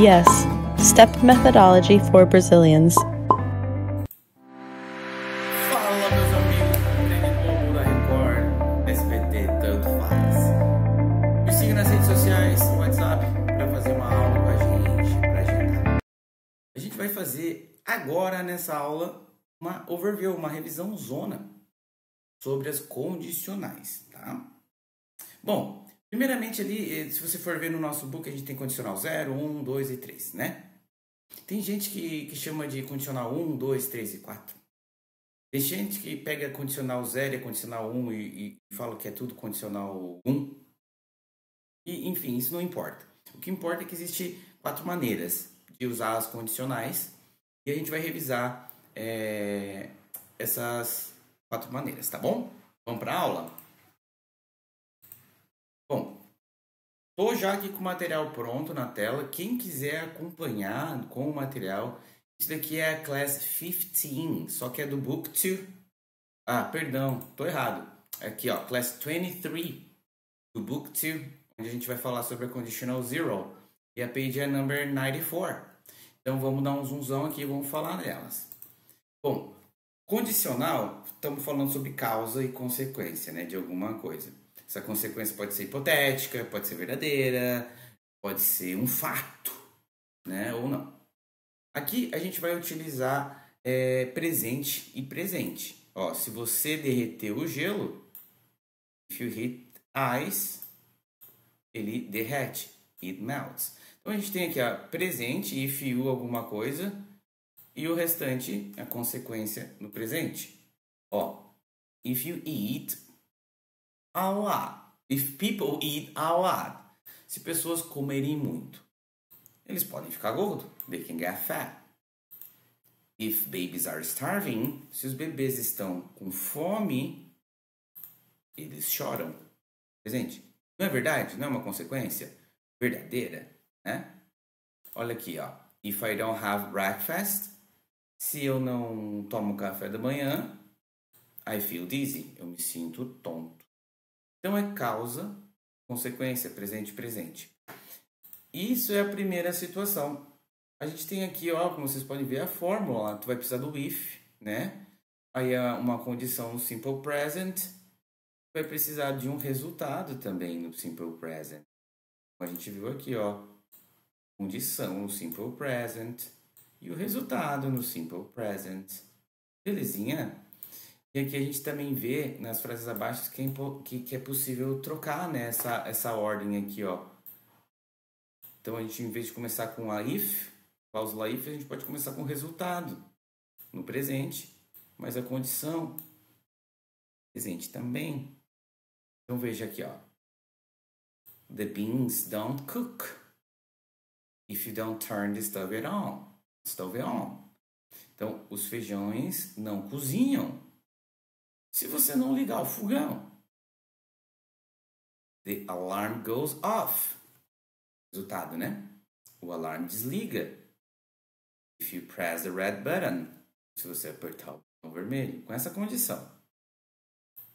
Yes, STEP methodology for Brazilians. Fala, meus amigos do Trem Globo da Record, SBT, tanto faz. Me siga nas redes sociais, no WhatsApp, para fazer uma aula com a gente, para agendar. A gente vai fazer agora, nessa aula, uma overview, uma revisão zona sobre as condicionais, tá? Bom, primeiramente ali, se você for ver no nosso book, a gente tem condicional 0, 1, 2 e 3, né? Tem gente que chama de condicional 1, 2, 3 e 4. Tem gente que pega condicional 0 e condicional 1 e fala que é tudo condicional 1. E, enfim, isso não importa. O que importa é que existem 4 maneiras de usar as condicionais e a gente vai revisar essas 4 maneiras, tá bom? Vamos para a aula? Bom, estou já aqui com o material pronto na tela. Quem quiser acompanhar com o material, isso daqui é a Class 15, só que é do Book 2. Ah, perdão, estou errado. Aqui, ó, Class 23 do Book 2, onde a gente vai falar sobre a Conditional Zero. E a page é number 94. Então, vamos dar um zoomzão aqui e vamos falar delas. Bom, condicional, estamos falando sobre causa e consequência, né, de alguma coisa. Essa consequência pode ser hipotética, pode ser verdadeira, pode ser um fato, né, ou não. Aqui a gente vai utilizar presente e presente. Ó, se você derreter o gelo, if you heat ice, ele derrete, it melts. Então a gente tem aqui a presente, if you alguma coisa, e o restante, a consequência no presente. Ó, if you eat a lot. If people eat a lot. Se pessoas comerem muito, eles podem ficar gordos. They can get fat. If babies are starving, se os bebês estão com fome, eles choram. Presente. Não é verdade? Não é uma consequência verdadeira, né? Olha aqui, ó. If I don't have breakfast, se eu não tomo café da manhã, I feel dizzy. Eu me sinto tonto. Então é causa, consequência, presente, presente. Isso é a primeira situação. A gente tem aqui, ó, como vocês podem ver, a fórmula. Tu vai precisar do if, né? Aí é uma condição no simple present. Vai precisar de um resultado também no simple present. A gente viu aqui, ó, condição no simple present e o resultado no simple present. Belezinha? E aqui a gente também vê nas frases abaixo que é possível trocar, né, essa ordem aqui, ó. Então a gente, em vez de começar com a if, cláusula if, a gente pode começar com o resultado no presente, mas a condição presente também. Então veja aqui, ó. The beans don't cook if you don't turn the stove on. Stove on. Então os feijões não cozinham se você não ligar o fogão. The alarm goes off. Resultado, né? O alarme desliga. If you press the red button. Se você apertar o botão vermelho. Com essa condição.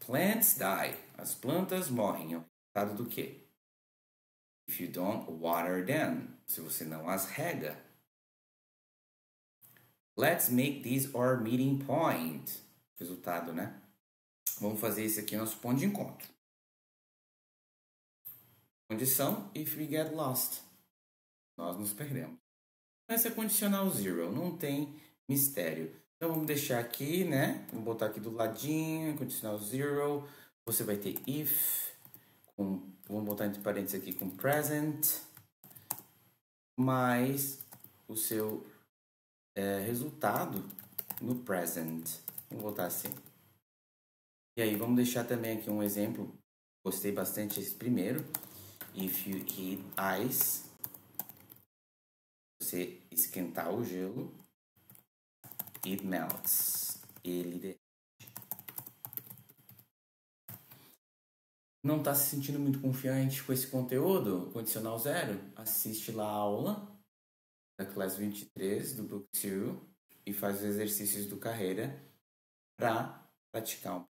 Plants die. As plantas morrem. É o resultado do quê? If you don't water them. Se você não as rega. Let's make this our meeting point. Resultado, né? Vamos fazer esse aqui nosso ponto de encontro. Condição, if we get lost. Nós nos perdemos. Essa é condicional zero, não tem mistério. Então vamos deixar aqui, né? Vamos botar aqui do ladinho, condicional zero. Você vai ter if, vamos botar entre parênteses aqui com present, mais o seu resultado no present. Vamos botar assim. E aí, vamos deixar também aqui um exemplo. Gostei bastante esse primeiro. If you heat ice, você esquentar o gelo, it melts. Ele derrete. Não está se sentindo muito confiante com esse conteúdo? Condicional zero? Assiste lá a aula da Class 23 do Book 2 e faz os exercícios do Carreira para praticar.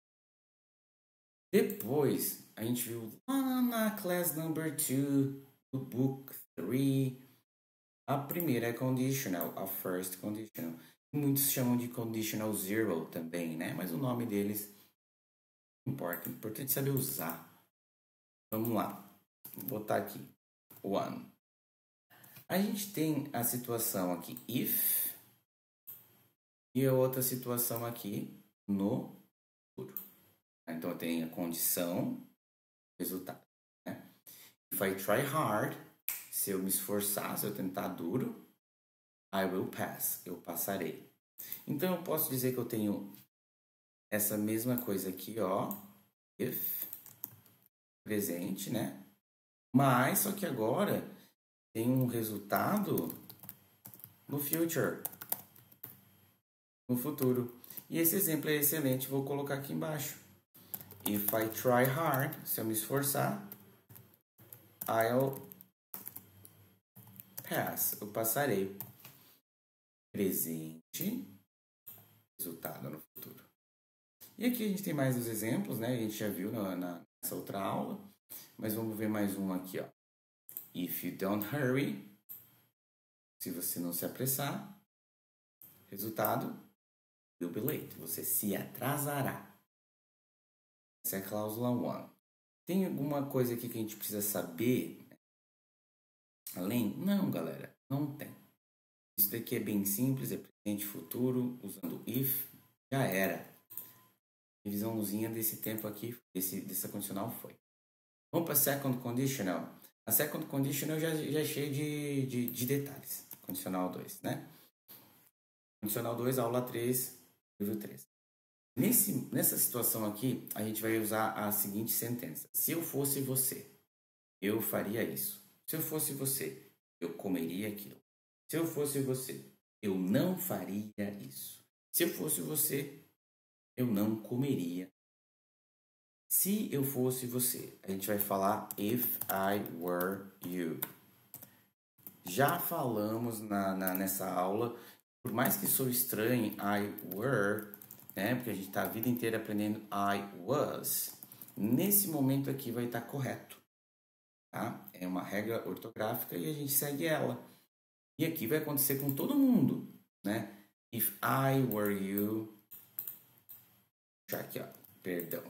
Depois, a gente viu lá na Class number 2 do Book 3 A primeira é conditional, a first conditional. Muitos chamam de conditional zero também, né? Mas o nome deles não importa. É importante saber usar. Vamos lá. Vou botar aqui. One. A gente tem a situação aqui if e a outra situação aqui no futuro. Então eu tenho a condição, resultado. Né? If I try hard, se eu me esforçar, se eu tentar duro, I will pass, eu passarei. Então eu posso dizer que eu tenho essa mesma coisa aqui, ó, if, presente, né? Mas só que agora tem um resultado no future, no futuro. E esse exemplo é excelente, vou colocar aqui embaixo. If I try hard, se eu me esforçar, I'll pass, eu passarei. Presente, resultado no futuro. E aqui a gente tem mais os exemplos, né? A gente já viu nessa outra aula, mas vamos ver mais um aqui, ó. If you don't hurry, se você não se apressar, resultado, you'll be late, você se atrasará. Essa é a cláusula 1. Tem alguma coisa aqui que a gente precisa saber? Além? Não, galera, não tem. Isso daqui é bem simples, é presente e futuro, usando if, já era. Revisãozinha desse tempo aqui, dessa condicional foi. Vamos para a second conditional. A second conditional já é cheia de detalhes. Condicional 2, né? Condicional 2, aula 3, livro 3. Nessa situação aqui, a gente vai usar a seguinte sentença. Se eu fosse você, eu faria isso. Se eu fosse você, eu comeria aquilo. Se eu fosse você, eu não faria isso. Se eu fosse você, eu não comeria. Se eu fosse você, a gente vai falar if I were you. Já falamos nessa aula, por mais que sou estranho, I were, né? Porque a gente está a vida inteira aprendendo I was. Nesse momento aqui vai estar correto, tá? É uma regra ortográfica e a gente segue ela. E aqui vai acontecer com todo mundo, né? If I were you... Já aqui, ó, perdão.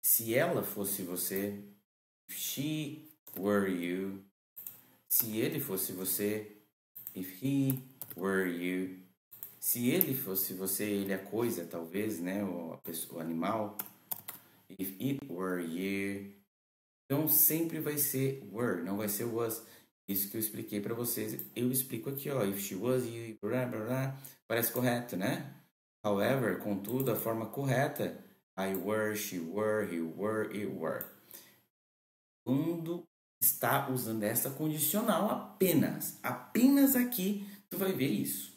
Se ela fosse você, if she were you. Se ele fosse você, if he were you. Se ele fosse você, ele é a coisa, talvez, né? Ou a pessoa, o animal. If it were you. Então sempre vai ser were, não vai ser was. Isso que eu expliquei para vocês, eu explico aqui, ó. If she was you, blá, blá, blá. Parece correto, né? However, contudo, a forma correta, I were, she were, he were, it were. Quando está usando essa condicional apenas aqui, tu vai ver isso.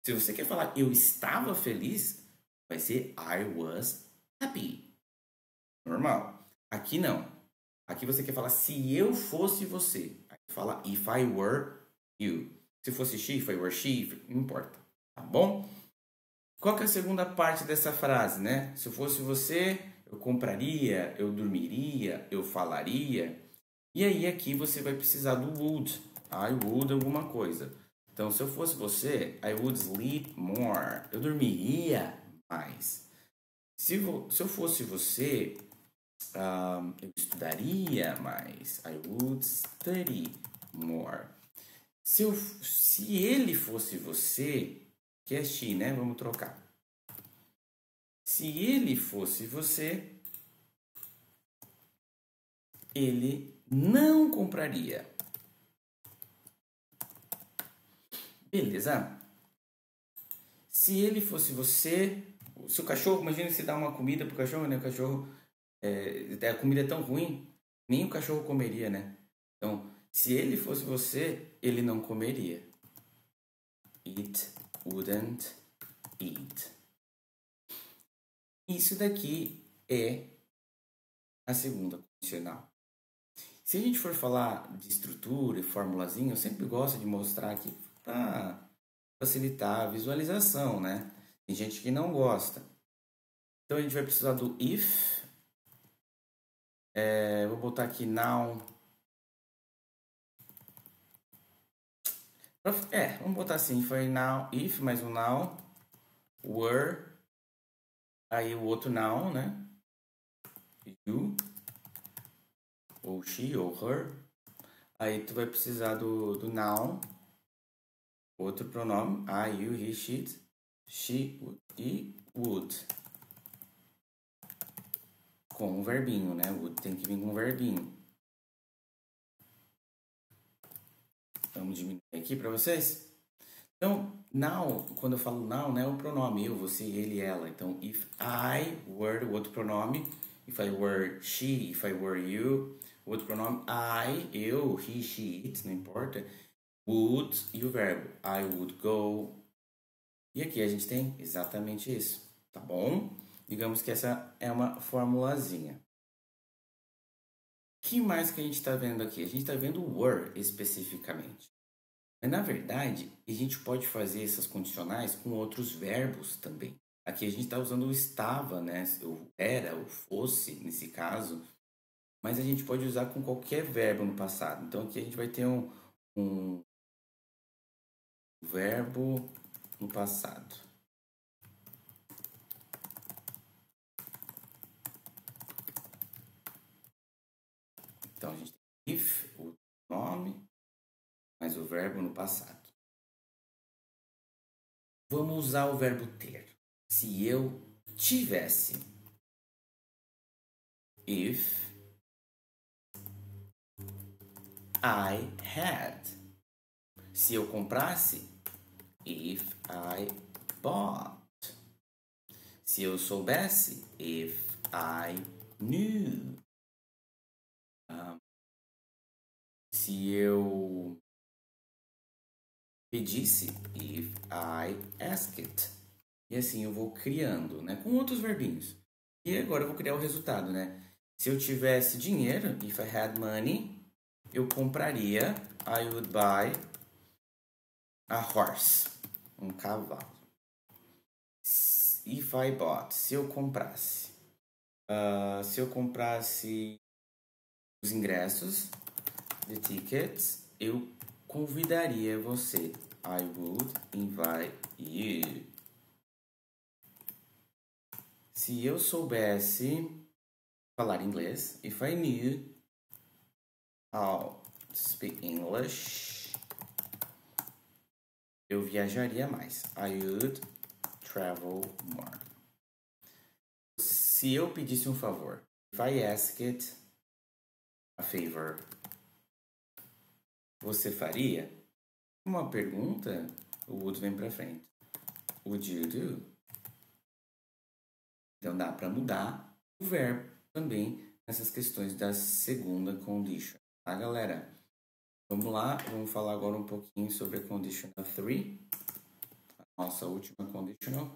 Se você quer falar eu estava feliz, vai ser I was happy. Normal. Aqui não. Aqui você quer falar se eu fosse você. Aí fala if I were you. Se fosse she, if I were she, não importa. Tá bom? Qual que é a segunda parte dessa frase, né? Se eu fosse você, eu compraria, eu dormiria, eu falaria. E aí aqui você vai precisar do would. I would alguma coisa. Então, se eu fosse você, I would sleep more. Eu dormiria mais. Se eu fosse você, eu estudaria mais. I would study more. Se ele fosse você, que é she, né? Vamos trocar. Se ele fosse você, ele não compraria. Beleza? Se ele fosse você, se o cachorro, imagina se dá uma comida pro cachorro, né? O cachorro, a comida é tão ruim, nem o cachorro comeria, né? Então, se ele fosse você, ele não comeria. It wouldn't eat. Isso daqui é a segunda condicional. Se a gente for falar de estrutura e formulazinha, eu sempre gosto de mostrar aqui para facilitar a visualização, né? Tem gente que não gosta. Então a gente vai precisar do if. Vou botar aqui noun. Vamos botar assim, foi now, if, mais um now, were, aí o outro now, né? You, ou she, ou her. Aí tu vai precisar do now, outro pronome, I, you, he, she e would. Com um verbinho, né? Would tem que vir com um verbinho. Vamos diminuir aqui para vocês. Então, now, quando eu falo now, né, é o pronome eu, você, ele, ela. Então, if I were, o outro pronome, if I were she, if I were you, o outro pronome I, eu, he, she, it, não importa. Would e o verbo I would go. E aqui a gente tem exatamente isso, tá bom? Digamos que essa é uma formulazinha. O que mais que a gente está vendo aqui? A gente está vendo o were especificamente. Mas, na verdade, a gente pode fazer essas condicionais com outros verbos também. Aqui a gente está usando o estava, né? O era, o fosse, nesse caso. Mas a gente pode usar com qualquer verbo no passado. Então, aqui a gente vai ter um verbo no passado. Então, a gente tem if, o nome, mas o verbo no passado. Vamos usar o verbo ter. Se eu tivesse. If I had. Se eu comprasse. If I bought. Se eu soubesse. If I knew. Se eu pedisse. If I asked. E assim eu vou criando, né? Com outros verbinhos. E agora eu vou criar o resultado, né? Se eu tivesse dinheiro, if I had money, eu compraria, I would buy a horse, um cavalo. If I bought, se eu comprasse. Se eu comprasse os ingressos, the tickets, eu convidaria você. I would invite you. Se eu soubesse falar inglês, if I knew how to speak English, eu viajaria mais. I would travel more. Se eu pedisse um favor, if I asked a favor, você faria? Uma pergunta, o would vem pra frente. Would you do? Então dá para mudar o verbo também nessas questões da segunda condition, tá, galera? Vamos lá, vamos falar agora um pouquinho sobre a conditional 3, a nossa última conditional,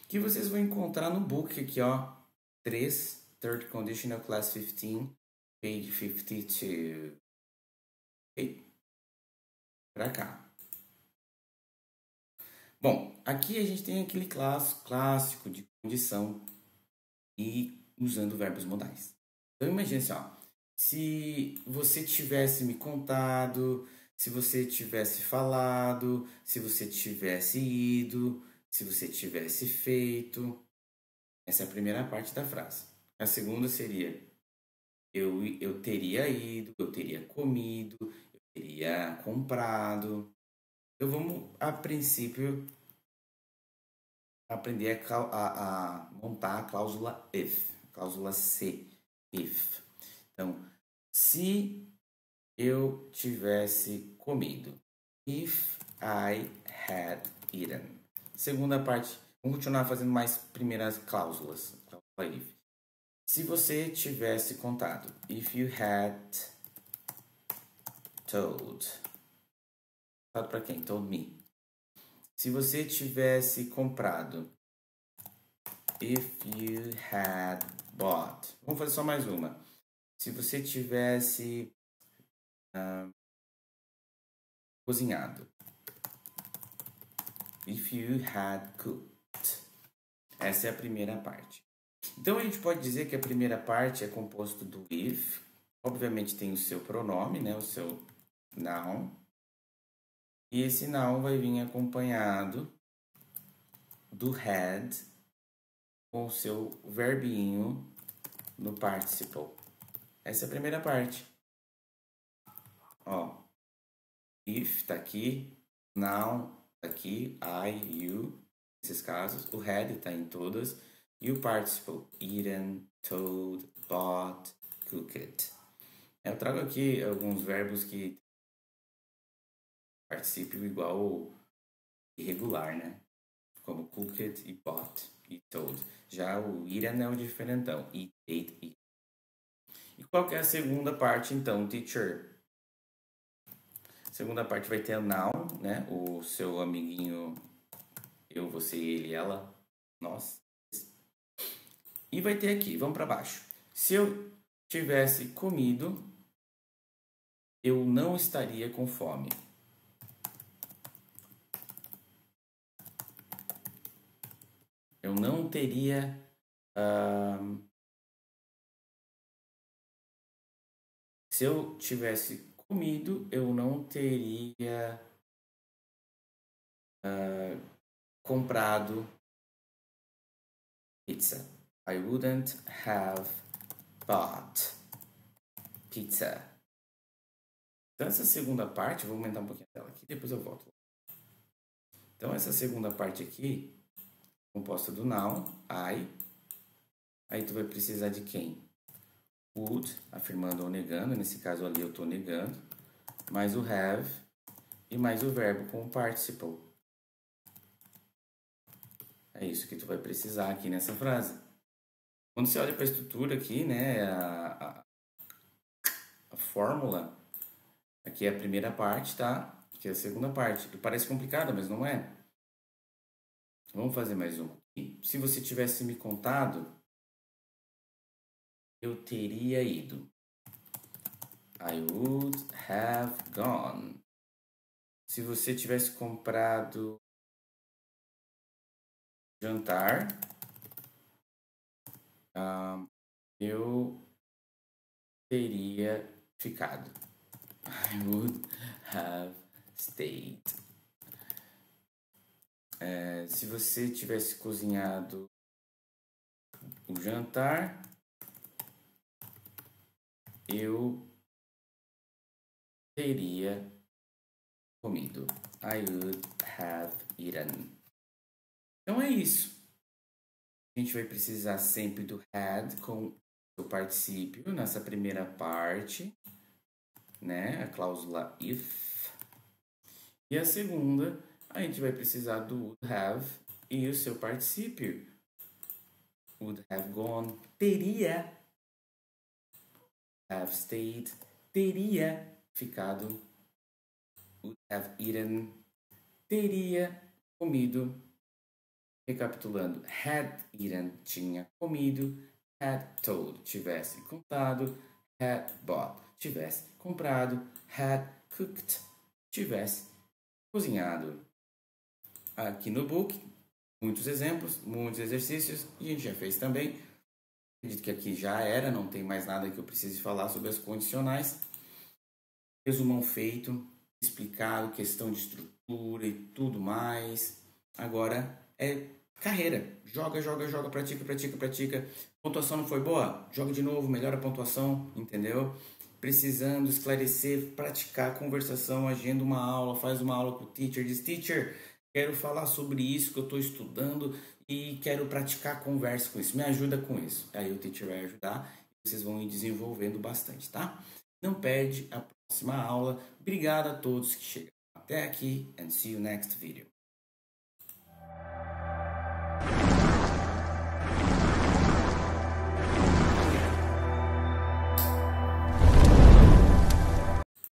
que vocês vão encontrar no book aqui, ó, 3, Third Conditional Class 15, page 52. Ok? Pra cá. Bom, aqui a gente tem aquele clássico de condição e usando verbos modais. Então imagine assim, ó, se você tivesse me contado, se você tivesse falado, se você tivesse ido, se você tivesse feito. Essa é a primeira parte da frase. A segunda seria eu teria ido, eu teria comido, eu teria comprado. Então vamos, a princípio, aprender a montar a cláusula if, a cláusula C, if. Então, se eu tivesse comido, if I had eaten. Segunda parte, vamos continuar fazendo mais primeiras cláusulas, cláusula if. Se você tivesse contado, if you had told. Contado para quem? Told me. Se você tivesse comprado, if you had bought. Vamos fazer só mais uma. Se você tivesse cozinhado, if you had cooked. Essa é a primeira parte. Então a gente pode dizer que a primeira parte é composto do if. Obviamente tem o seu pronome, né? O seu noun. E esse noun vai vir acompanhado do had com o seu verbinho no participle. Essa é a primeira parte. Ó, if tá aqui, noun tá aqui, I, you, nesses casos. O had tá em todas. E o participle, eaten, told, bought, cooked. Eu trago aqui alguns verbos que participam igual irregular, né? Como cooked e bought e told. Já o eaten é o diferentão. Eat, ate, eat. E qual que é a segunda parte, então, teacher? A segunda parte vai ter a noun, né? O seu amiguinho, eu, você, ele, ela, nós. E vai ter aqui, vamos para baixo. Se eu tivesse comido, eu não estaria com fome. Eu não teria... se eu tivesse comido, eu não teria comprado pizza. I wouldn't have bought pizza. Então, essa segunda parte, vou aumentar um pouquinho a tela aqui, depois eu volto. Então, essa segunda parte aqui, composta do noun, I. Aí tu vai precisar de quem? Would, afirmando ou negando. Nesse caso ali eu estou negando. Mais o have e mais o verbo com o participle. É isso que tu vai precisar aqui nessa frase. Quando você olha para a estrutura aqui, né, a fórmula, aqui é a primeira parte, tá? Aqui é a segunda parte. Parece complicada, mas não é. Vamos fazer mais uma aqui. Se você tivesse me contado, eu teria ido. I would have gone. Se você tivesse comprado jantar, eu teria ficado. I would have stayed. Se você tivesse cozinhado o jantar, eu teria comido. I would have eaten. Então é isso. A gente vai precisar sempre do had com o particípio nessa primeira parte, né? A cláusula if. E a segunda, a gente vai precisar do would have e o seu particípio. Would have gone, teria. Have stayed, teria ficado. Would have eaten, teria comido. Recapitulando, had eaten, tinha comido. Had told, tivesse contado. Had bought, tivesse comprado. Had cooked, tivesse cozinhado. Aqui no book, muitos exemplos, muitos exercícios, e a gente já fez também. Acredito que aqui já era, não tem mais nada que eu precise falar sobre as condicionais. Resumão feito, explicado, questão de estrutura e tudo mais. Agora é carreira. Joga, pratica. Pontuação não foi boa? Joga de novo, melhora a pontuação, entendeu? Precisando esclarecer, praticar conversação, agenda uma aula, faz uma aula com o teacher, diz, teacher, quero falar sobre isso que eu estou estudando e quero praticar conversa com isso, me ajuda com isso. Aí o teacher vai ajudar e vocês vão ir desenvolvendo bastante, tá? Não perde a próxima aula. Obrigado a todos que chegaram até aqui and see you next video.